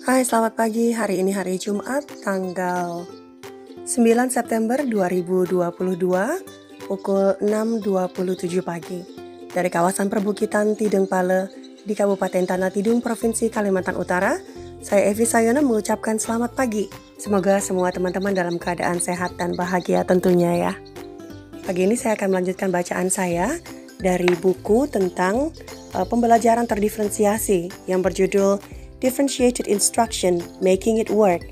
Hai, selamat pagi. Hari ini hari Jumat, tanggal 9 September 2022, pukul 6.27 pagi. Dari kawasan perbukitan Tidung Pale di Kabupaten Tanah Tidung, Provinsi Kalimantan Utara, saya Evi Sayona mengucapkan selamat pagi. Semoga semua teman-teman dalam keadaan sehat dan bahagia tentunya ya. Pagi ini saya akan melanjutkan bacaan saya dari buku tentang pembelajaran terdiferensiasi yang berjudul Differentiated Instruction, Making It Work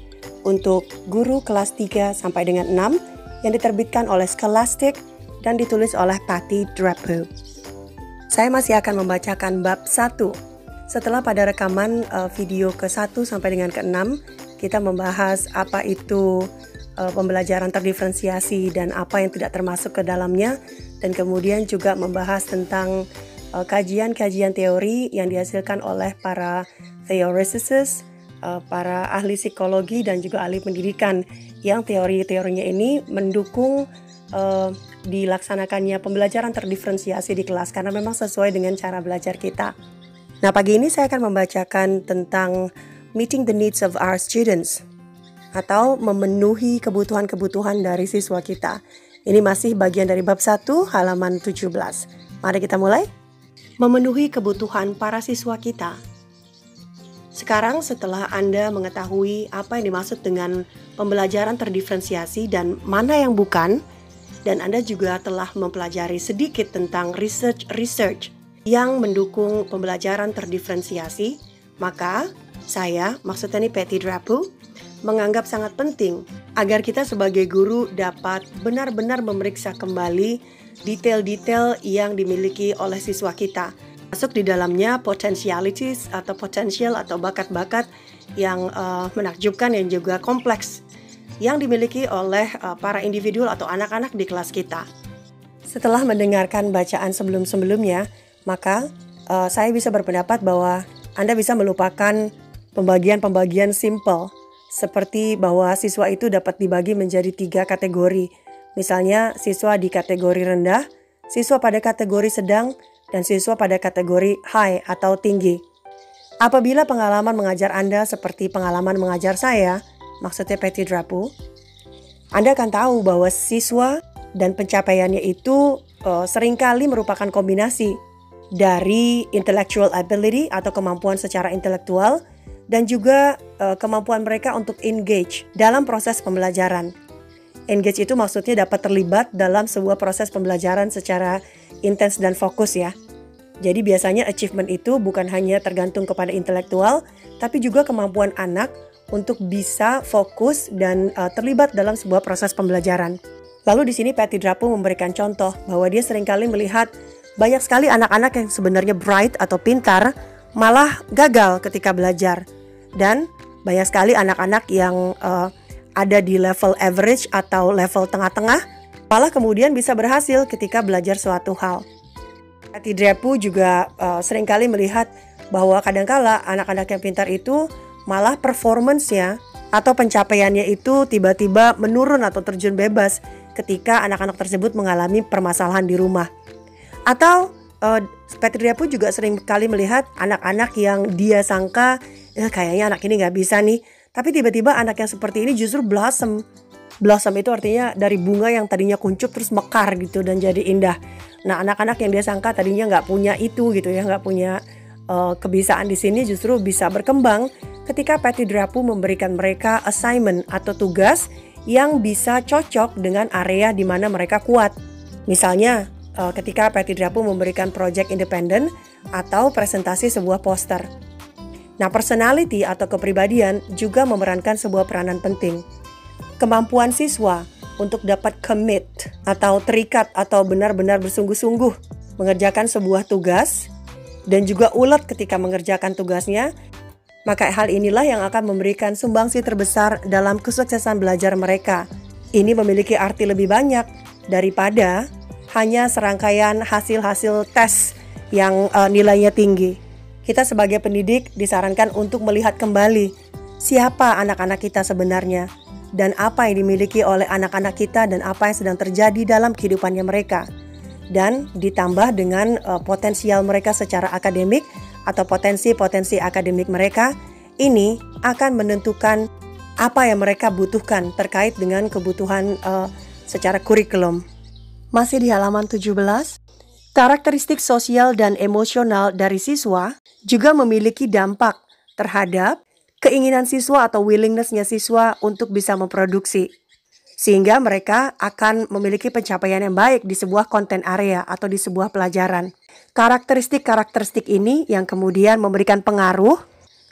untuk guru kelas 3 sampai dengan 6 yang diterbitkan oleh Scholastic dan ditulis oleh Patty Drapeau. Saya masih akan membacakan bab 1. Setelah pada rekaman video ke-1 sampai dengan ke-6, kita membahas apa itu pembelajaran terdiferensiasi dan apa yang tidak termasuk ke dalamnya, dan kemudian juga membahas tentang kajian-kajian teori yang dihasilkan oleh para theoretists, para ahli psikologi dan juga ahli pendidikan yang teori-teorinya ini mendukung dilaksanakannya pembelajaran terdiferensiasi di kelas karena memang sesuai dengan cara belajar kita. Nah, pagi ini saya akan membacakan tentang meeting the needs of our students atau memenuhi kebutuhan-kebutuhan dari siswa kita. Ini masih bagian dari bab 1 halaman 17. Mari kita mulai. Memenuhi kebutuhan para siswa kita. Sekarang setelah Anda mengetahui apa yang dimaksud dengan pembelajaran terdiferensiasi dan mana yang bukan, dan Anda juga telah mempelajari sedikit tentang research yang mendukung pembelajaran terdiferensiasi, maka saya, maksudnya ini Patty Drapeau, menganggap sangat penting agar kita sebagai guru dapat benar-benar memeriksa kembali detail-detail yang dimiliki oleh siswa kita. Masuk di dalamnya potentialities atau potensial atau bakat-bakat yang menakjubkan yang juga kompleks yang dimiliki oleh para individu atau anak-anak di kelas kita. Setelah mendengarkan bacaan sebelum-sebelumnya, maka saya bisa berpendapat bahwa Anda bisa melupakan pembagian-pembagian simple seperti bahwa siswa itu dapat dibagi menjadi 3 kategori. Misalnya siswa di kategori rendah, siswa pada kategori sedang, dan siswa pada kategori high atau tinggi. Apabila pengalaman mengajar Anda seperti pengalaman mengajar saya, maksudnya Patty Drapeau, Anda akan tahu bahwa siswa dan pencapaiannya itu seringkali merupakan kombinasi dari intellectual ability atau kemampuan secara intelektual dan juga kemampuan mereka untuk engage dalam proses pembelajaran. Engage itu maksudnya dapat terlibat dalam sebuah proses pembelajaran secara intens dan fokus ya. Jadi biasanya achievement itu bukan hanya tergantung kepada intelektual, tapi juga kemampuan anak untuk bisa fokus dan terlibat dalam sebuah proses pembelajaran. Lalu di sini Patty Drapeau memberikan contoh bahwa dia seringkali melihat banyak sekali anak-anak yang sebenarnya bright atau pintar malah gagal ketika belajar. Dan banyak sekali anak-anak yang ada di level average atau level tengah-tengah malah kemudian bisa berhasil ketika belajar suatu hal. Patty Drapeau juga seringkali melihat bahwa kadangkala anak-anak yang pintar itu malah performance-nya atau pencapaiannya itu tiba-tiba menurun atau terjun bebas ketika anak-anak tersebut mengalami permasalahan di rumah. Atau Patty Drapeau juga seringkali melihat anak-anak yang dia sangka kayaknya anak ini gak bisa nih, tapi tiba-tiba anak yang seperti ini justru blossom. Blossom itu artinya dari bunga yang tadinya kuncup terus mekar gitu dan jadi indah. Nah, anak-anak yang dia sangka tadinya nggak punya itu gitu ya, nggak punya kebiasaan di sini justru bisa berkembang ketika Patty Drapeau memberikan mereka assignment atau tugas yang bisa cocok dengan area di mana mereka kuat. Misalnya, ketika Patty Drapeau memberikan project independen atau presentasi sebuah poster. Nah, personality atau kepribadian juga memerankan sebuah peranan penting. Kemampuan siswa untuk dapat commit atau terikat atau benar-benar bersungguh-sungguh mengerjakan sebuah tugas dan juga ulet ketika mengerjakan tugasnya, maka hal inilah yang akan memberikan sumbangsi terbesar dalam kesuksesan belajar mereka. Ini memiliki arti lebih banyak daripada hanya serangkaian hasil-hasil tes yang nilainya tinggi. Kita sebagai pendidik disarankan untuk melihat kembali siapa anak-anak kita sebenarnya dan apa yang dimiliki oleh anak-anak kita dan apa yang sedang terjadi dalam kehidupannya mereka. Dan ditambah dengan potensial mereka secara akademik atau potensi-potensi akademik mereka, ini akan menentukan apa yang mereka butuhkan terkait dengan kebutuhan secara kurikulum. Masih di halaman 17, karakteristik sosial dan emosional dari siswa juga memiliki dampak terhadap keinginan siswa atau willingness-nya siswa untuk bisa memproduksi. Sehingga mereka akan memiliki pencapaian yang baik di sebuah content area atau di sebuah pelajaran. Karakteristik-karakteristik ini yang kemudian memberikan pengaruh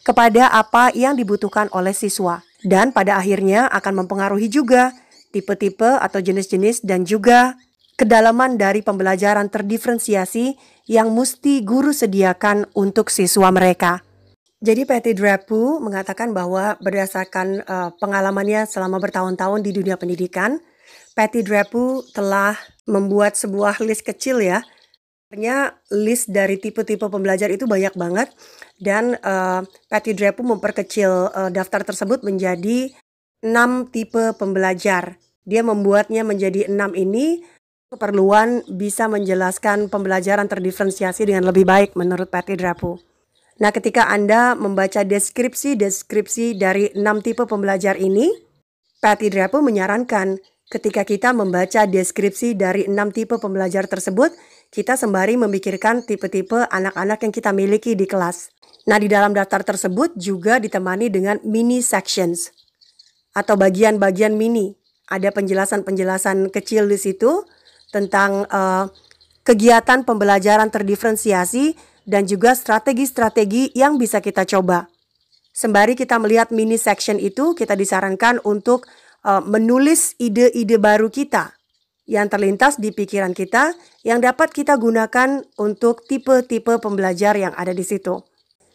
kepada apa yang dibutuhkan oleh siswa. Dan pada akhirnya akan mempengaruhi juga tipe-tipe atau jenis-jenis dan juga kedalaman dari pembelajaran terdiferensiasi yang mesti guru sediakan untuk siswa mereka. Jadi Patty Drapu mengatakan bahwa berdasarkan pengalamannya selama bertahun-tahun di dunia pendidikan, Patty Drapu telah membuat sebuah list kecil ya. Sebenarnya list dari tipe-tipe pembelajar itu banyak banget dan Patty Drapu memperkecil daftar tersebut menjadi 6 tipe pembelajar. Dia membuatnya menjadi 6 ini keperluan bisa menjelaskan pembelajaran terdiferensiasi dengan lebih baik menurut Patty Drapu. Nah, ketika Anda membaca deskripsi dari 6 tipe pembelajar ini, Patty Drapu menyarankan ketika kita membaca deskripsi dari 6 tipe pembelajar tersebut, kita sembari memikirkan tipe-tipe anak-anak yang kita miliki di kelas. Nah, di dalam daftar tersebut juga ditemani dengan mini sections atau bagian-bagian mini. Ada penjelasan-penjelasan kecil di situ tentang kegiatan pembelajaran terdiferensiasi dan juga strategi-strategi yang bisa kita coba. Sembari kita melihat mini section itu, kita disarankan untuk menulis ide-ide baru kita yang terlintas di pikiran kita yang dapat kita gunakan untuk tipe-tipe pembelajar yang ada di situ.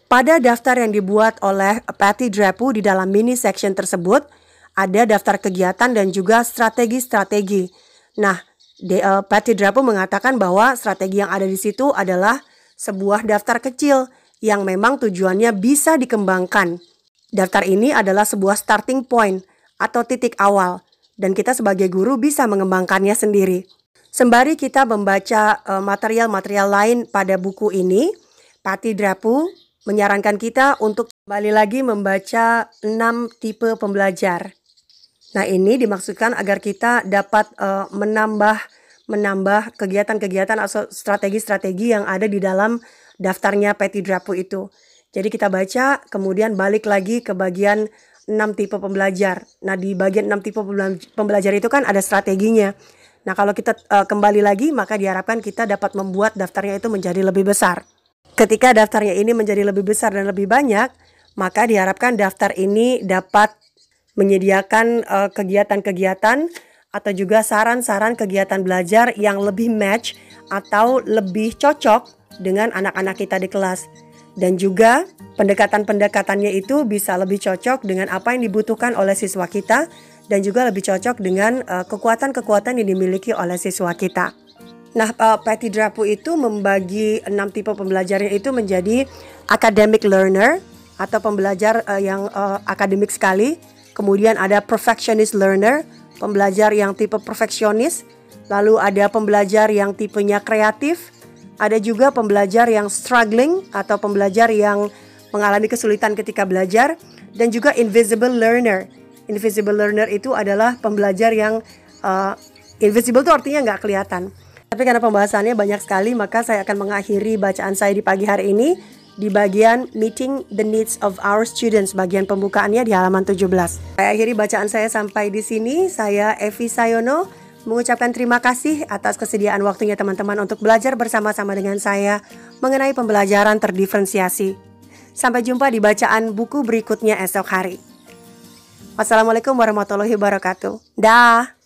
Pada daftar yang dibuat oleh Patty Drapu di dalam mini section tersebut, ada daftar kegiatan dan juga strategi-strategi. Nah, Patty Drapu mengatakan bahwa strategi yang ada di situ adalah sebuah daftar kecil yang memang tujuannya bisa dikembangkan. Daftar ini adalah sebuah starting point atau titik awal dan kita sebagai guru bisa mengembangkannya sendiri. Sembari kita membaca material-material lain pada buku ini, Patty Drapu menyarankan kita untuk kembali lagi membaca 6 tipe pembelajar. Nah, ini dimaksudkan agar kita dapat menambah kegiatan-kegiatan atau strategi-strategi yang ada di dalam daftarnya Patty Drapu itu. Jadi kita baca, kemudian balik lagi ke bagian 6 tipe pembelajar. Nah, di bagian 6 tipe pembelajar itu kan ada strateginya. Nah, kalau kita kembali lagi, maka diharapkan kita dapat membuat daftarnya itu menjadi lebih besar. Ketika daftarnya ini menjadi lebih besar dan lebih banyak, maka diharapkan daftar ini dapat menyediakan kegiatan-kegiatan atau juga saran-saran kegiatan belajar yang lebih match atau lebih cocok dengan anak-anak kita di kelas. Dan juga pendekatan-pendekatannya itu bisa lebih cocok dengan apa yang dibutuhkan oleh siswa kita dan juga lebih cocok dengan kekuatan-kekuatan yang dimiliki oleh siswa kita. Nah, Patty Drapu itu membagi 6 tipe pembelajarnya itu menjadi academic learner atau pembelajar yang akademik sekali. Kemudian ada perfectionist learner, pembelajar yang tipe perfeksionis. Lalu ada pembelajar yang tipenya kreatif. Ada juga pembelajar yang struggling atau pembelajar yang mengalami kesulitan ketika belajar. Dan juga invisible learner. Invisible learner itu adalah pembelajar yang invisible itu artinya nggak kelihatan. Tapi karena pembahasannya banyak sekali, maka saya akan mengakhiri bacaan saya di pagi hari ini di bagian Meeting the Needs of Our Students, bagian pembukaannya di halaman 17. Saya akhiri bacaan saya sampai di sini. Saya Evi Sayono mengucapkan terima kasih atas kesediaan waktunya teman-teman untuk belajar bersama-sama dengan saya mengenai pembelajaran terdiferensiasi. Sampai jumpa di bacaan buku berikutnya esok hari. Wassalamualaikum warahmatullahi wabarakatuh. Dah.